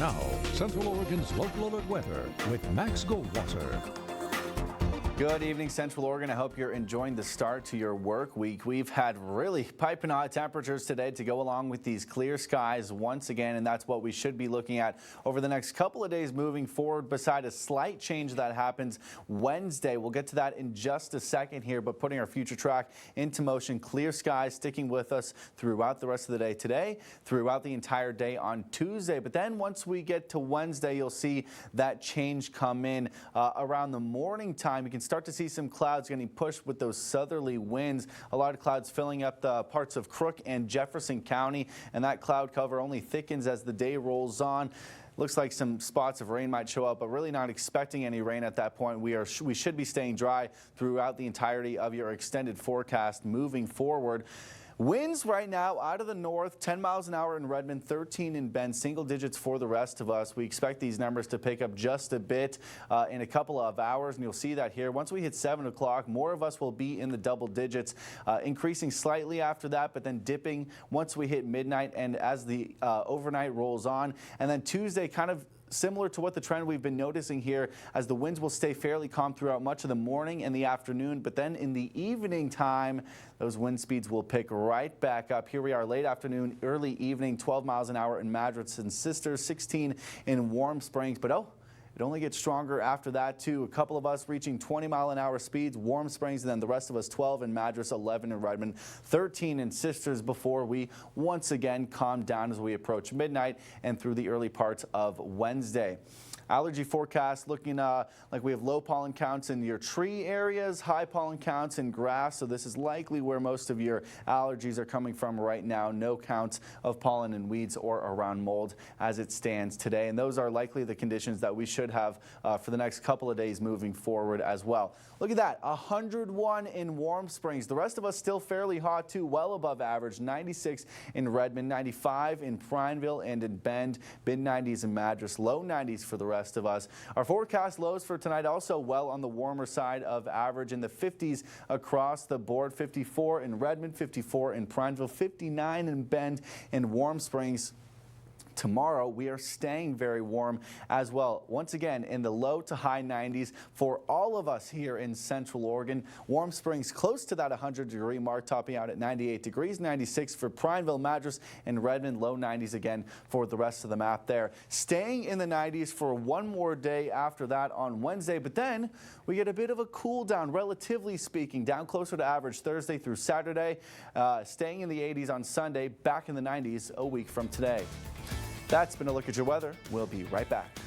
Now, Central Oregon's local alert weather with Max Goldwasser. Good evening, Central Oregon. I hope you're enjoying the start to your work week. We've had really piping hot temperatures today to go along with these clear skies once again, and that's what we should be looking at over the next couple of days moving forward, beside a slight change that happens Wednesday. We'll get to that in just a second here, but putting our future track into motion, clear skies sticking with us throughout the rest of the day today, throughout the entire day on Tuesday. But then once we get to Wednesday, you'll see that change come in around the morning time. You can start to see some clouds getting pushed with those southerly winds. A lot of clouds filling up the parts of Crook and Jefferson County, and that cloud cover only thickens as the day rolls on. Looks like some spots of rain might show up, but really not expecting any rain at that point. We should be staying dry throughout the entirety of your extended forecast moving forward. Winds right now out of the north, 10 miles an hour in Redmond, 13 in Bend, single digits for the rest of us. We expect these numbers to pick up just a bit in a couple of hours, and you'll see that here. Once we hit 7 o'clock, more of us will be in the double digits, increasing slightly after that, but then dipping once we hit midnight and as the overnight rolls on. And then Tuesday, kind of similar to what the trend we've been noticing here, as the winds will stay fairly calm throughout much of the morning and the afternoon, but then in the evening time, those wind speeds will pick right back up. Here we are late afternoon, early evening, 12 miles an hour in Madras and Sisters, 16 in Warm Springs, but it only gets stronger after that, too. A couple of us reaching 20-mile-an-hour speeds, Warm Springs, and then the rest of us 12 in Madras, 11 in Redmond, 13 in Sisters before we once again calm down as we approach midnight and through the early parts of Wednesday. Allergy forecast looking like we have low pollen counts in your tree areas, high pollen counts in grass, so this is likely where most of your allergies are coming from right now. No counts of pollen in weeds or around mold as it stands today, and those are likely the conditions that we should have for the next couple of days moving forward as well. Look at that, 101 in Warm Springs. The rest of us still fairly hot too, well above average. 96 in Redmond, 95 in Prineville and in Bend, mid-90s in Madras, low 90s for the rest of us. Our forecast lows for tonight also well on the warmer side of average, in the 50s across the board. 54 in Redmond, 54 in Prineville, 59 in Bend and Warm Springs. Tomorrow, we are staying very warm as well. Once again, in the low to high 90s for all of us here in Central Oregon. Warm Springs close to that 100-degree mark, topping out at 98 degrees, 96 for Prineville, Madras, and Redmond, low 90s again for the rest of the map there. Staying in the 90s for one more day after that on Wednesday, but then we get a bit of a cool down, relatively speaking, down closer to average Thursday through Saturday, staying in the 80s on Sunday, back in the 90s a week from today. That's been a look at your weather. We'll be right back.